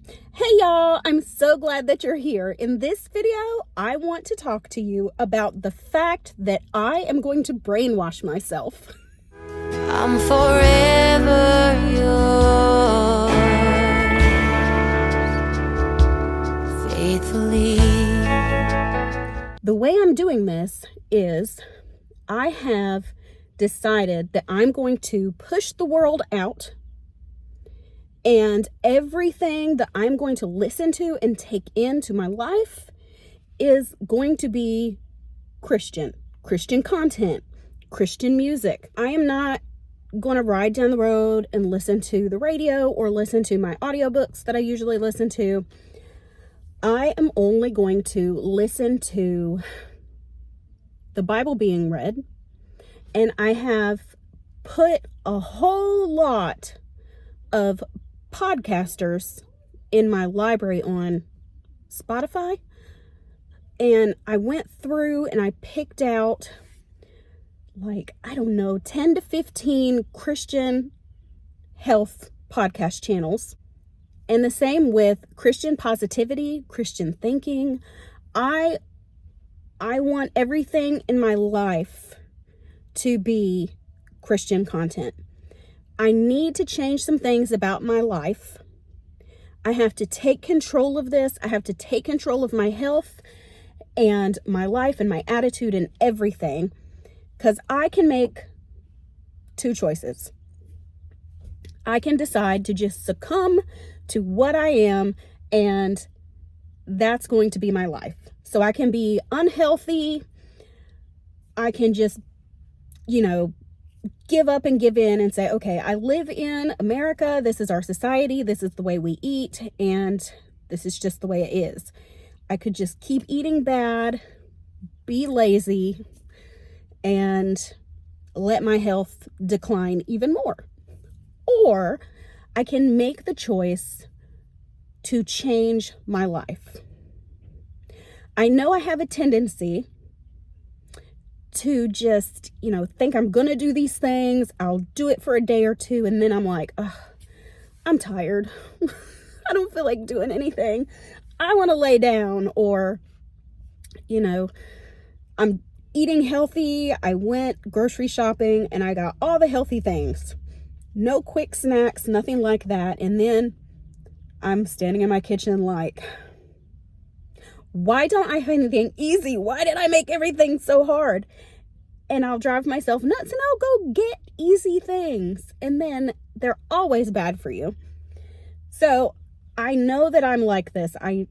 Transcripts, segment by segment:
Hey y'all, I'm so glad that you're here. In this video, I want to talk to you about the fact that I am going to brainwash myself. I'm forever yours, faithfully. The way I'm doing this is I have decided that I'm going to push the world out, and everything that I'm going to listen to and take into my life is going to be Christian content, Christian music. I am not going to ride down the road and listen to the radio or listen to my audiobooks that I usually listen to. I am only going to listen to the Bible being read, and I have put a whole lot of podcasters in my library on Spotify, and I went through and I picked out 10 to 15 Christian health podcast channels. And the same with Christian positivity, Christian thinking. I want everything in my life to be Christian content. I need to change some things about my life. I have to take control of this. I have to take control of my health and my life and my attitude and everything, because I can make two choices. I can decide to just succumb to what I am, and that's going to be my life. So I can be unhealthy. I can just, give up and give in and say, okay, I live in America. This is our society. This is the way we eat. And this is just the way it is. I could just keep eating bad, be lazy, and let my health decline even more. Or I can make the choice to change my life. I know I have a tendency to just, think I'm going to do these things. I'll do it for a day or two, and then I'm like, I'm tired. I don't feel like doing anything. I want to lay down. Or, I'm eating healthy. I went grocery shopping and I got all the healthy things. No quick snacks, nothing like that. And then I'm standing in my kitchen like, why don't I have anything easy? Why did I make everything so hard? And I'll drive myself nuts and I'll go get easy things. And then they're always bad for you. So I know that I'm like this. I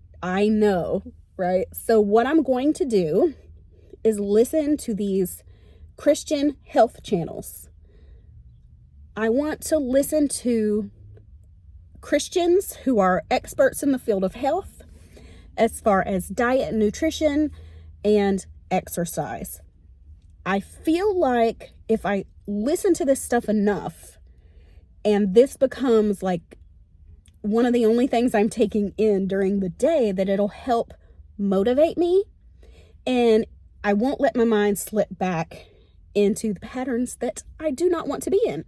know, right? So what I'm going to do is listen to these Christian health channels. I want to listen to Christians who are experts in the field of health as far as diet and nutrition and exercise. I feel like if I listen to this stuff enough and this becomes like one of the only things I'm taking in during the day, that it'll help motivate me, and I won't let my mind slip back into the patterns that I do not want to be in.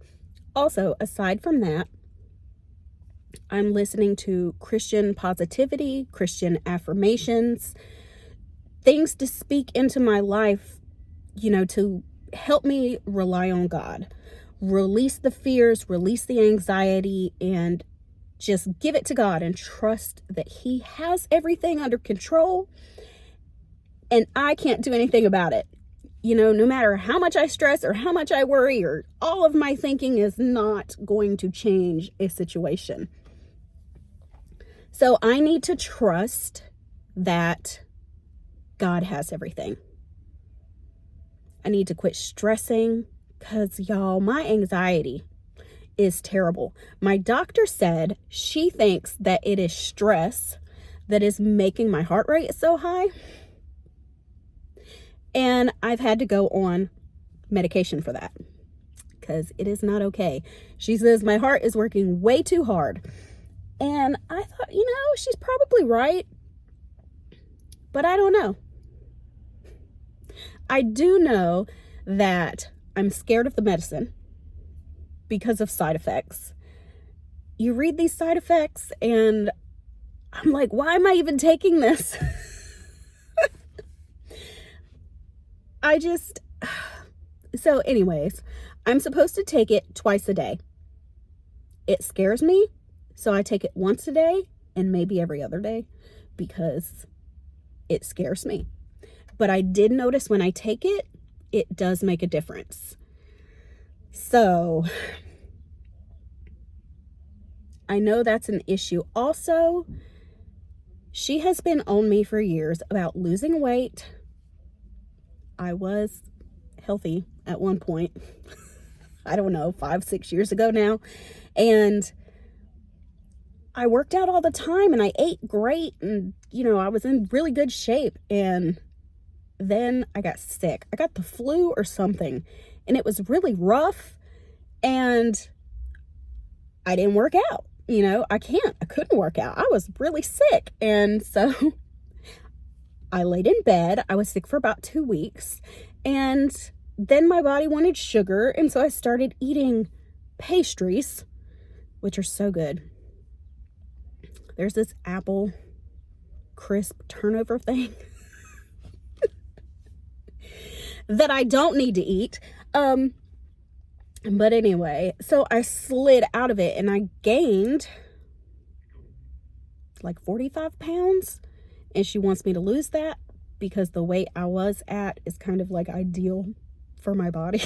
Also, aside from that, I'm listening to Christian positivity, Christian affirmations, things to speak into my life, to help me rely on God, release the fears, release the anxiety, and just give it to God and trust that He has everything under control and I can't do anything about it. No matter how much I stress or how much I worry, or all of my thinking is not going to change a situation. So I need to trust that God has everything. I need to quit stressing, because y'all, my anxiety is terrible. My doctor said she thinks that it is stress that is making my heart rate so high. And I've had to go on medication for that, because it is not okay. She says my heart is working way too hard. And I thought, she's probably right. But I don't know. I do know that I'm scared of the medicine because of side effects. You read these side effects and I'm like, why am I even taking this? So anyways, I'm supposed to take it twice a day. It scares me, so I take it once a day and maybe every other day because it scares me. But I did notice when I take it, it does make a difference. So I know that's an issue. Also, she has been on me for years about losing weight. I was healthy at one point. I don't know, 5-6 years ago now. And I worked out all the time and I ate great and, I was in really good shape. And then I got sick. I got the flu or something and it was really rough and I didn't work out. I couldn't work out. I was really sick. And so I laid in bed. I was sick for about 2 weeks and then my body wanted sugar. And so I started eating pastries, which are so good. There's this apple crisp turnover thing that I don't need to eat. But anyway, so I slid out of it and I gained like 45 pounds. And she wants me to lose that because the weight I was at is kind of like ideal for my body.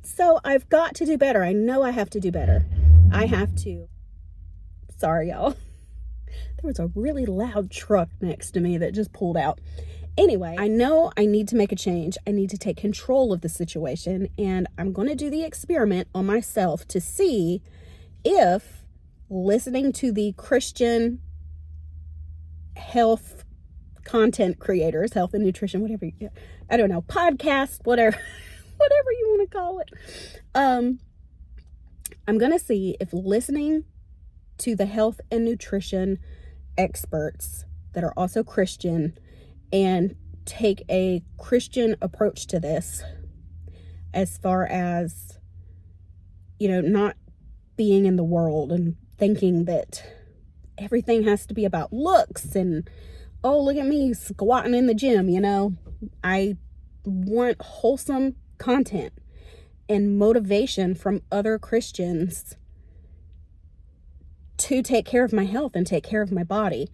So I've got to do better. I know I have to do better. I have to. Sorry, y'all. There was a really loud truck next to me that just pulled out. Anyway, I know I need to make a change. I need to take control of the situation, and I'm going to do the experiment on myself to see if listening to the Christian health content creators, health and nutrition, whatever, I don't know, podcast, whatever you want to call it. I'm going to see if listening to the health and nutrition experts that are also Christian and take a Christian approach to this, as far as, not being in the world and thinking that everything has to be about looks and, oh, look at me squatting in the gym. I want wholesome content and motivation from other Christians to take care of my health and take care of my body.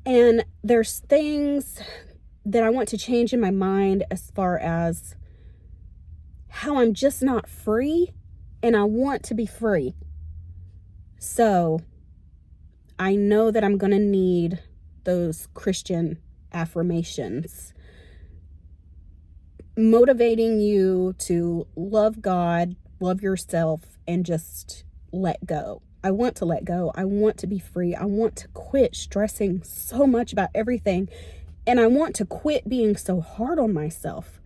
And there's things that I want to change in my mind as far as how I'm just not free, and I want to be free. So I know that I'm going to need those Christian affirmations motivating you to love God, love yourself, and just let go. I want to let go. I want to be free. I want to quit stressing so much about everything. And I want to quit being so hard on myself.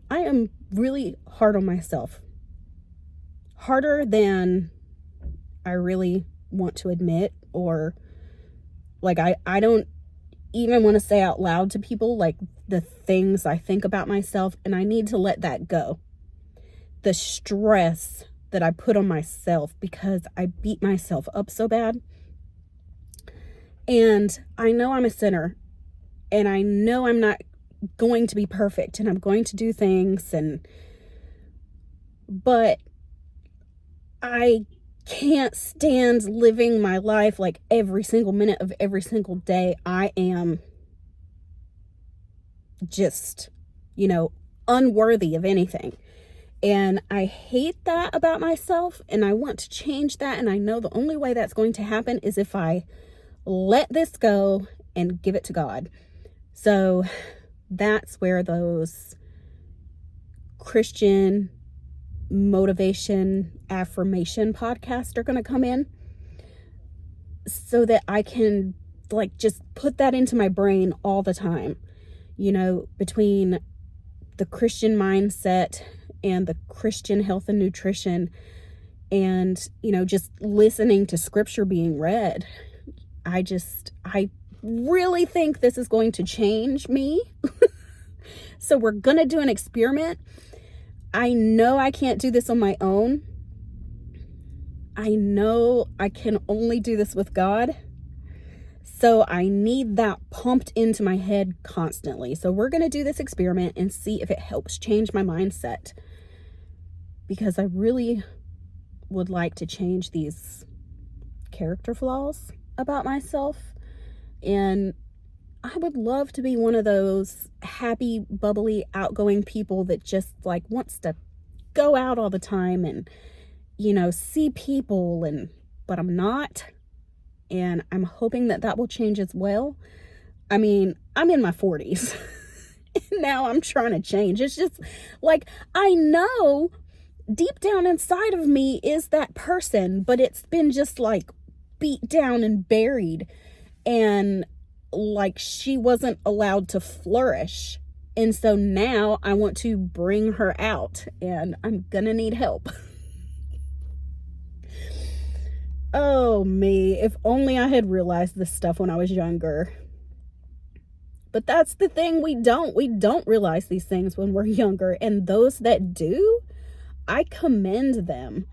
I am really hard on myself. Harder than I really want to admit, or like I don't even want to say out loud to people like the things I think about myself, and I need to let that go. The stress that I put on myself because I beat myself up so bad. And I know I'm a sinner, and I know I'm not going to be perfect, and I'm going to do things, but I can't stand living my life like every single minute of every single day I am just, unworthy of anything. And I hate that about myself, and I want to change that. And I know the only way that's going to happen is if I let this go and give it to God. So that's where those Christian motivation affirmation podcasts are going to come in, so that I can just put that into my brain all the time, between the Christian mindset and the Christian health and nutrition, and just listening to scripture being read. I really think this is going to change me. So we're gonna do an experiment. I know I can't do this on my own. I know I can only do this with God. So I need that pumped into my head constantly. So we're going to do this experiment and see if it helps change my mindset. Because I really would like to change these character flaws about myself. And I would love to be one of those happy, bubbly, outgoing people that just like wants to go out all the time and, you know, see people, but I'm not. And I'm hoping that that will change as well. I mean, I'm in my 40s. And now I'm trying to change. It's just like, I know deep down inside of me is that person, but it's been just like beat down and buried. And like she wasn't allowed to flourish. And so now I want to bring her out, and I'm gonna need help. Oh, me. If only I had realized this stuff when I was younger. But that's the thing. We don't realize these things when we're younger. And those that do, I commend them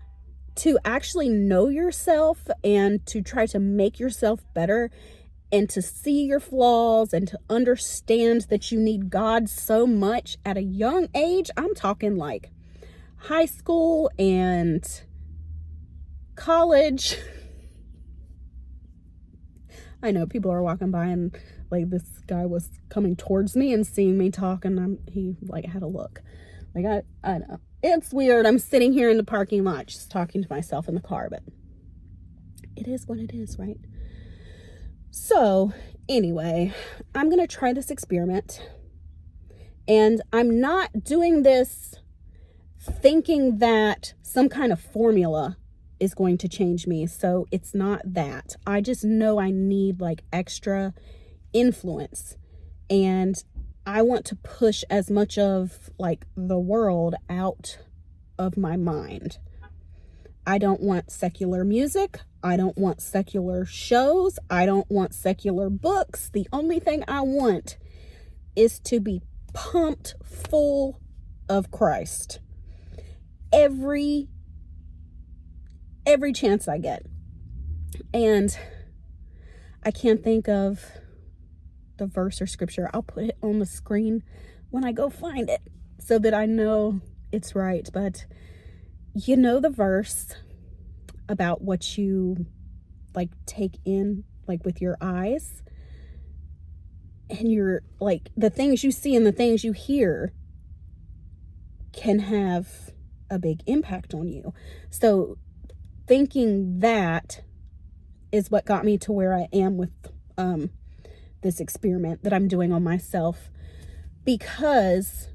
to actually know yourself and to try to make yourself better and to see your flaws and to understand that you need God so much at a young age. I'm talking like high school and college. I know people are walking by and like this guy was coming towards me and seeing me talk, and he like had a look. Like I know it's weird. I'm sitting here in the parking lot just talking to myself in the car, but it is what it is, right? So anyway, I'm gonna try this experiment, and I'm not doing this thinking that some kind of formula is going to change me. So it's not that. I just know I need like extra influence, and I want to push as much of like the world out of my mind. I don't want secular music. I don't want secular shows. I don't want secular books. The only thing I want is to be pumped full of Christ every chance I get. And I can't think of the verse or scripture. I'll put it on the screen when I go find it so that I know it's right. But you know the verse about what you like take in like with your eyes, and you're like the things you see and the things you hear can have a big impact on you. So thinking that is what got me to where I am with this experiment that I'm doing on myself, because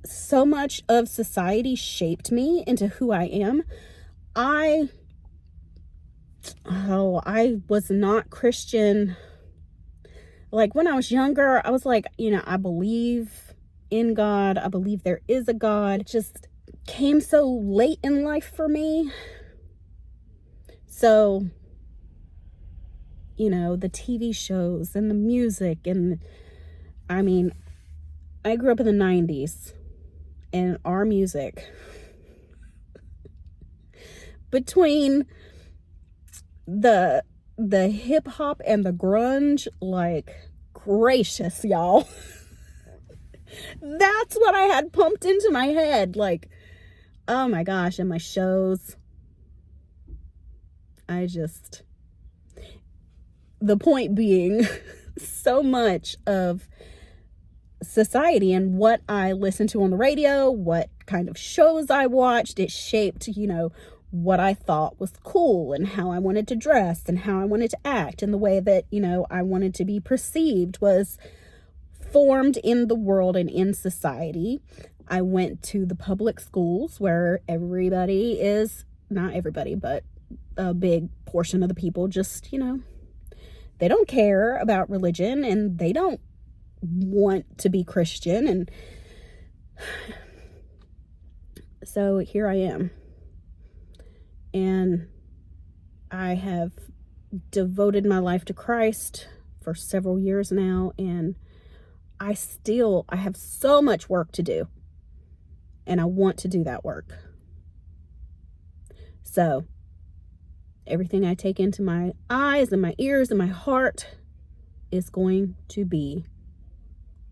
so much of society shaped me into who I am. I was not Christian. Like when I was younger, I was like, you know, I believe in God. I believe there is a God. It just came so late in life for me. So, you know, the TV shows and the music, and I mean, I grew up in the 90s, and our music, between the hip hop and the grunge, like gracious, y'all. That's what I had pumped into my head. Like, oh my gosh, and my shows. The point being, so much of society and what I listened to on the radio, what kind of shows I watched, it shaped, you know, what I thought was cool and how I wanted to dress and how I wanted to act, and the way that, you know, I wanted to be perceived was formed in the world and in society. I went to the public schools where everybody is, not everybody, but a big portion of the people just, you know, they don't care about religion and they don't want to be Christian. And so here I am. And I have devoted my life to Christ for several years now, and I have so much work to do, and I want to do that work. So everything I take into my eyes and my ears and my heart is going to be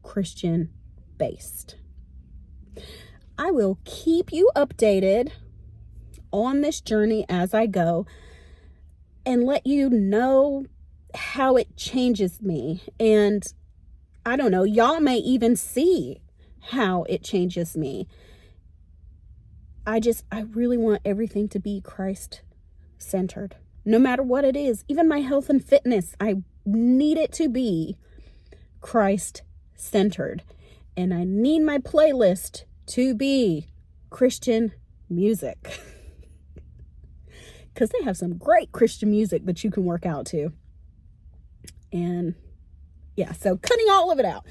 Christian based. I will keep you updated on this journey as I go and let you know how it changes me. And I don't know, y'all may even see how it changes me. I really want everything to be Christ centered, no matter what it is. Even my health and fitness, I need it to be Christ centered. And I need my playlist to be Christian music. Because they have some great Christian music that you can work out to. And yeah, so cutting all of it out.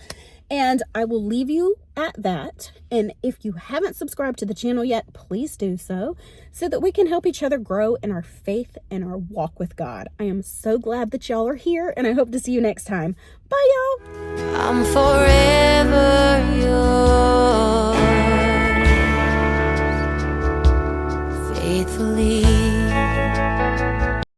And I will leave you at that. And if you haven't subscribed to the channel yet, please do so that we can help each other grow in our faith and our walk with God. I am so glad that y'all are here, and I hope to see you next time. Bye, y'all. I'm forever yours, faithfully.